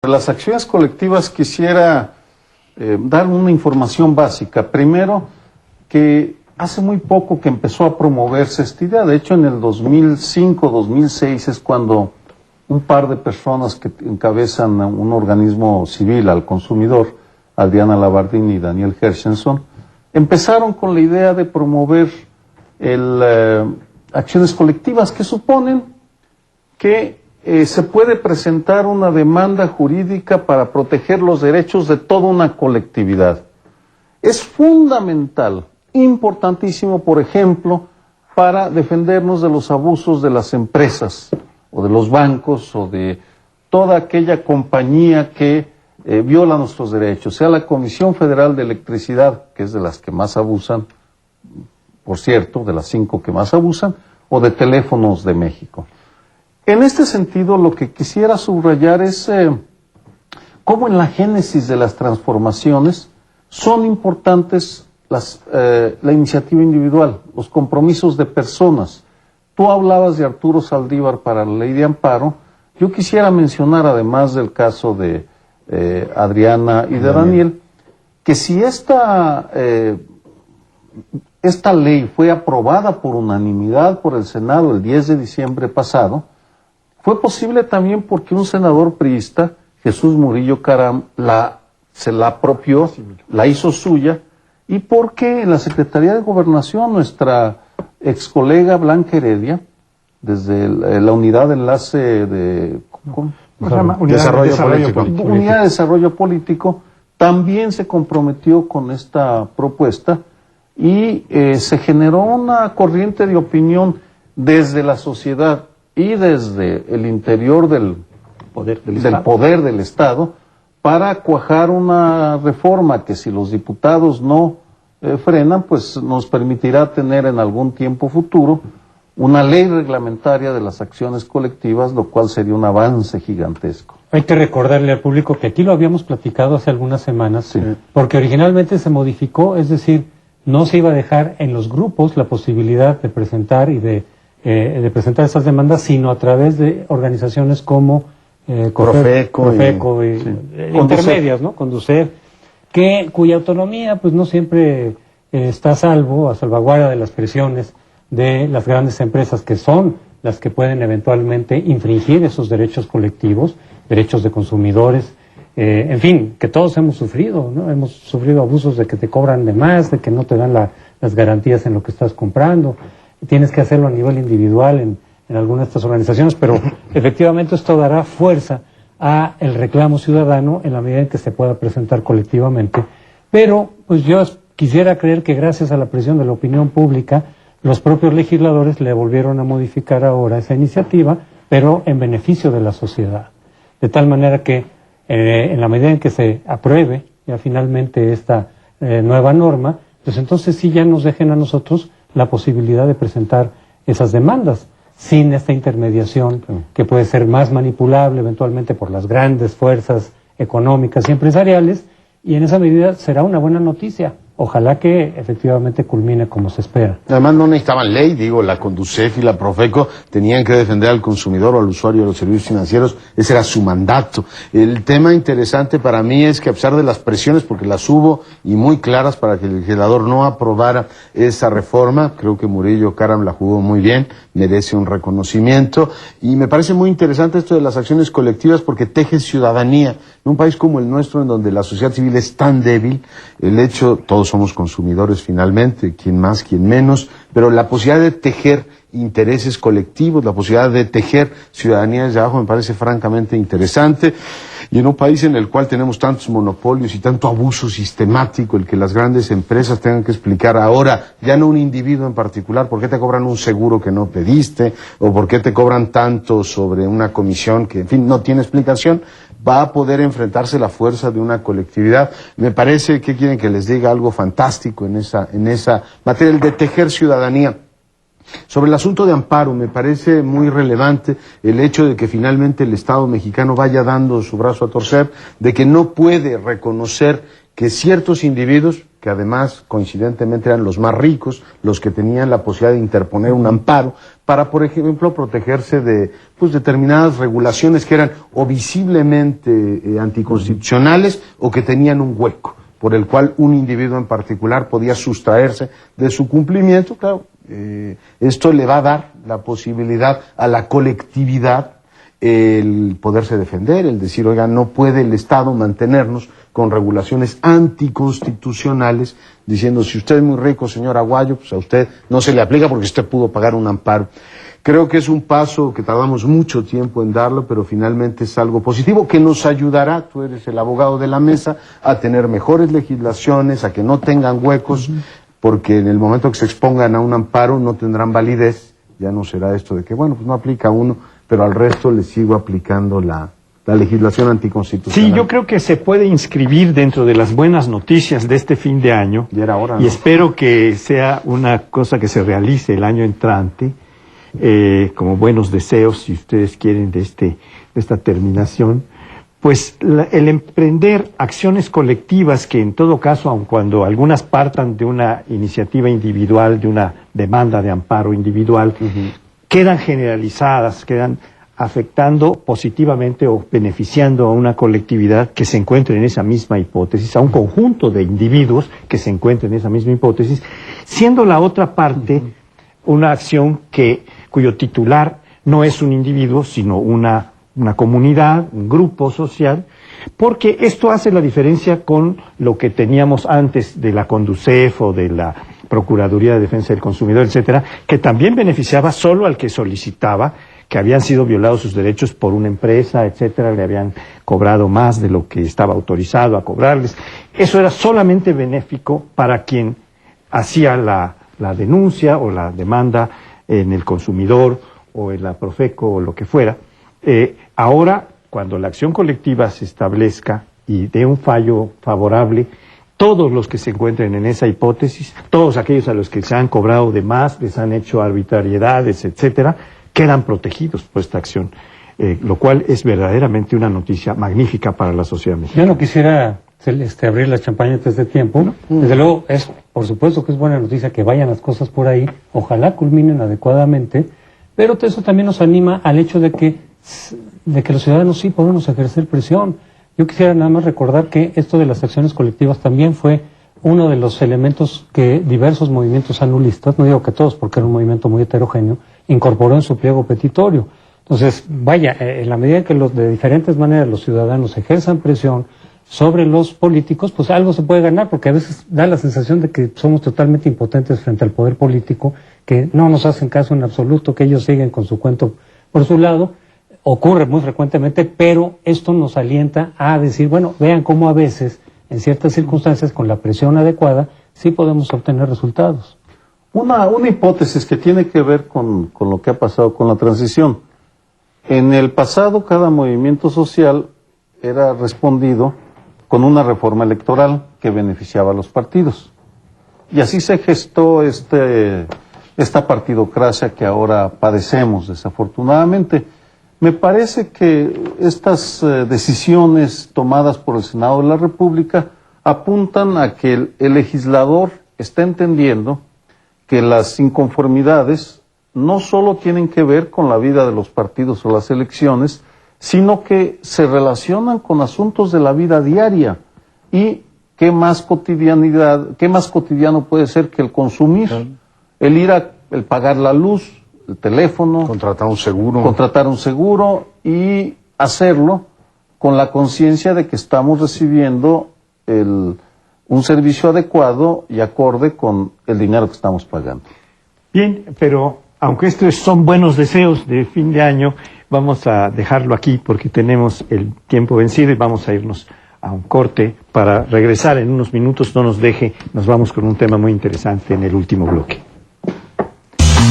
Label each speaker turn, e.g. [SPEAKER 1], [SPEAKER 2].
[SPEAKER 1] Las acciones colectivas quisiera dar una información básica. Primero, que hace muy poco que empezó a promoverse esta idea. De hecho, en el 2005-2006 es cuando un par de personas que encabezan un organismo civil al consumidor, Adriana Labardini y Daniel Hershenson, empezaron con la idea de promover acciones colectivas que suponen que se puede presentar una demanda jurídica para proteger los derechos de toda una colectividad. Es fundamental, importantísimo, por ejemplo, para defendernos de los abusos de las empresas, o de los bancos, o de toda aquella compañía que viola nuestros derechos, sea la Comisión Federal de Electricidad, que es de las que más abusan, por cierto, de las 5 que más abusan, o de Teléfonos de México. En este sentido, lo que quisiera subrayar es cómo en la génesis de las transformaciones son importantes la iniciativa individual, los compromisos de personas. Tú hablabas de Arturo Saldívar para la ley de amparo. Yo quisiera mencionar, además del caso de Adriana y de Daniel, que si esta ley fue aprobada por unanimidad por el Senado el 10 de diciembre pasado, fue posible también porque un senador priista, Jesús Murillo Caram, se la apropió, la hizo suya, y porque en la Secretaría de Gobernación nuestra ex colega Blanca Heredia, desde la unidad de enlace de Unidad de Desarrollo Político, también se comprometió con esta propuesta y se generó una corriente de opinión desde la sociedad y desde el interior del poder del Estado para cuajar una reforma que, si los diputados no frenan, pues nos permitirá tener en algún tiempo futuro una ley reglamentaria de las acciones colectivas, lo cual sería un avance gigantesco.
[SPEAKER 2] Hay que recordarle al público que aquí lo habíamos platicado hace algunas semanas, sí, porque originalmente se modificó, es decir, no se iba a dejar en los grupos la posibilidad de presentar y de presentar esas demandas, sino a través de organizaciones como Profeco intermedias, ¿no? Conducef, cuya autonomía pues no siempre está a salvaguarda de las presiones de las grandes empresas, que son las que pueden eventualmente infringir esos derechos colectivos, derechos de consumidores, en fin, que todos hemos sufrido, ¿no? Hemos sufrido abusos de que te cobran de más, de que no te dan las garantías en lo que estás comprando. Tienes que hacerlo a nivel individual en algunas de estas organizaciones, pero efectivamente esto dará fuerza a el reclamo ciudadano en la medida en que se pueda presentar colectivamente. Pero pues yo quisiera creer que gracias a la presión de la opinión pública, los propios legisladores le volvieron a modificar ahora esa iniciativa, pero en beneficio de la sociedad. De tal manera que en la medida en que se apruebe ya finalmente esta nueva norma, pues entonces sí ya nos dejen a nosotros la posibilidad de presentar esas demandas sin esta intermediación que puede ser más manipulable eventualmente por las grandes fuerzas económicas y empresariales, y en esa medida será una buena noticia. Ojalá que efectivamente culmine como se espera.
[SPEAKER 3] Además no necesitaban ley, la Conducef y la Profeco tenían que defender al consumidor o al usuario de los servicios financieros, ese era su mandato. El tema interesante para mí es que, a pesar de las presiones, porque las hubo y muy claras para que el legislador no aprobara esa reforma, creo que Murillo Caram la jugó muy bien, merece un reconocimiento, y me parece muy interesante esto de las acciones colectivas porque teje ciudadanía. En un país como el nuestro, en donde la sociedad civil es tan débil, el hecho, todos somos consumidores finalmente, quien más, quien menos, pero la posibilidad de tejer intereses colectivos, la posibilidad de tejer ciudadanía desde abajo me parece francamente interesante, y en un país en el cual tenemos tantos monopolios y tanto abuso sistemático, el que las grandes empresas tengan que explicar ahora, ya no un individuo en particular, por qué te cobran un seguro que no pediste, o por qué te cobran tanto sobre una comisión que, en fin, no tiene explicación, va a poder enfrentarse la fuerza de una colectividad. Me parece que quieren que les diga algo fantástico en esa materia, el de tejer ciudadanía. Sobre el asunto de amparo, me parece muy relevante el hecho de que finalmente el Estado mexicano vaya dando su brazo a torcer, de que no puede reconocer que ciertos individuos, que además coincidentemente eran los más ricos, los que tenían la posibilidad de interponer un amparo para, por ejemplo, protegerse de determinadas regulaciones que eran o visiblemente anticonstitucionales o que tenían un hueco por el cual un individuo en particular podía sustraerse de su cumplimiento. Claro, esto le va a dar la posibilidad a la colectividad el poderse defender, el decir, oiga, no puede el Estado mantenernos con regulaciones anticonstitucionales, diciendo, si usted es muy rico, señor Aguayo, pues a usted no se le aplica porque usted pudo pagar un amparo. Creo que es un paso que tardamos mucho tiempo en darlo, pero finalmente es algo positivo que nos ayudará, tú eres el abogado de la mesa, a tener mejores legislaciones, a que no tengan huecos, porque en el momento que se expongan a un amparo no tendrán validez. Ya no será esto de que, bueno, pues no aplica a uno, pero al resto le sigo aplicando la legislación anticonstitucional.
[SPEAKER 4] Sí, yo creo que se puede inscribir dentro de las buenas noticias de este fin de año.
[SPEAKER 3] Y era hora,
[SPEAKER 4] y
[SPEAKER 3] ¿no?
[SPEAKER 4] espero que sea una cosa que se realice el año entrante, como buenos deseos, si ustedes quieren, de esta terminación. Pues el emprender acciones colectivas que en todo caso, aun cuando algunas partan de una iniciativa individual, de una demanda de amparo individual, quedan generalizadas, quedan afectando positivamente o beneficiando a una colectividad que se encuentre en esa misma hipótesis, a un conjunto de individuos que se encuentren en esa misma hipótesis, siendo la otra parte una acción cuyo titular no es un individuo, sino una comunidad, un grupo social, porque esto hace la diferencia con lo que teníamos antes de la Conducef o de la Procuraduría de Defensa del Consumidor, etcétera, que también beneficiaba solo al que solicitaba, que habían sido violados sus derechos por una empresa, etcétera, le habían cobrado más de lo que estaba autorizado a cobrarles. Eso era solamente benéfico para quien hacía la denuncia o la demanda en el consumidor o en la Profeco o lo que fuera. Ahora, cuando la acción colectiva se establezca y dé un fallo favorable, todos los que se encuentren en esa hipótesis, todos aquellos a los que se han cobrado de más, les han hecho arbitrariedades, etcétera, quedan protegidos por esta acción, lo cual es verdaderamente una noticia magnífica para la sociedad mexicana.
[SPEAKER 2] Yo no quisiera abrir la champaña antes de tiempo. Desde luego, por supuesto que es buena noticia que vayan las cosas por ahí, ojalá culminen adecuadamente, pero eso también nos anima al hecho de que los ciudadanos sí podemos ejercer presión. Yo quisiera nada más recordar que esto de las acciones colectivas también fue uno de los elementos que diversos movimientos anulistas, no digo que todos porque era un movimiento muy heterogéneo, incorporó en su pliego petitorio. Entonces, vaya, en la medida que de diferentes maneras los ciudadanos ejerzan presión sobre los políticos, pues algo se puede ganar, porque a veces da la sensación de que somos totalmente impotentes frente al poder político, que no nos hacen caso en absoluto, que ellos siguen con su cuento por su lado. Ocurre muy frecuentemente, pero esto nos alienta a decir, bueno, vean cómo a veces, en ciertas circunstancias, con la presión adecuada, sí podemos obtener resultados.
[SPEAKER 1] Una hipótesis que tiene que ver con lo que ha pasado con la transición. En el pasado, cada movimiento social era respondido con una reforma electoral que beneficiaba a los partidos. Y así se gestó esta partidocracia que ahora padecemos, desafortunadamente. Me parece que estas decisiones tomadas por el Senado de la República apuntan a que el legislador está entendiendo que las inconformidades no solo tienen que ver con la vida de los partidos o las elecciones, sino que se relacionan con asuntos de la vida diaria. Y qué más cotidiano puede ser que el consumir, el pagar la luz, el teléfono, contratar un seguro y hacerlo con la conciencia de que estamos recibiendo un servicio adecuado y acorde con el dinero que estamos pagando.
[SPEAKER 4] Bien, pero aunque estos son buenos deseos de fin de año, vamos a dejarlo aquí porque tenemos el tiempo vencido y vamos a irnos a un corte para regresar en unos minutos. No nos deje, nos vamos con un tema muy interesante en el último bloque.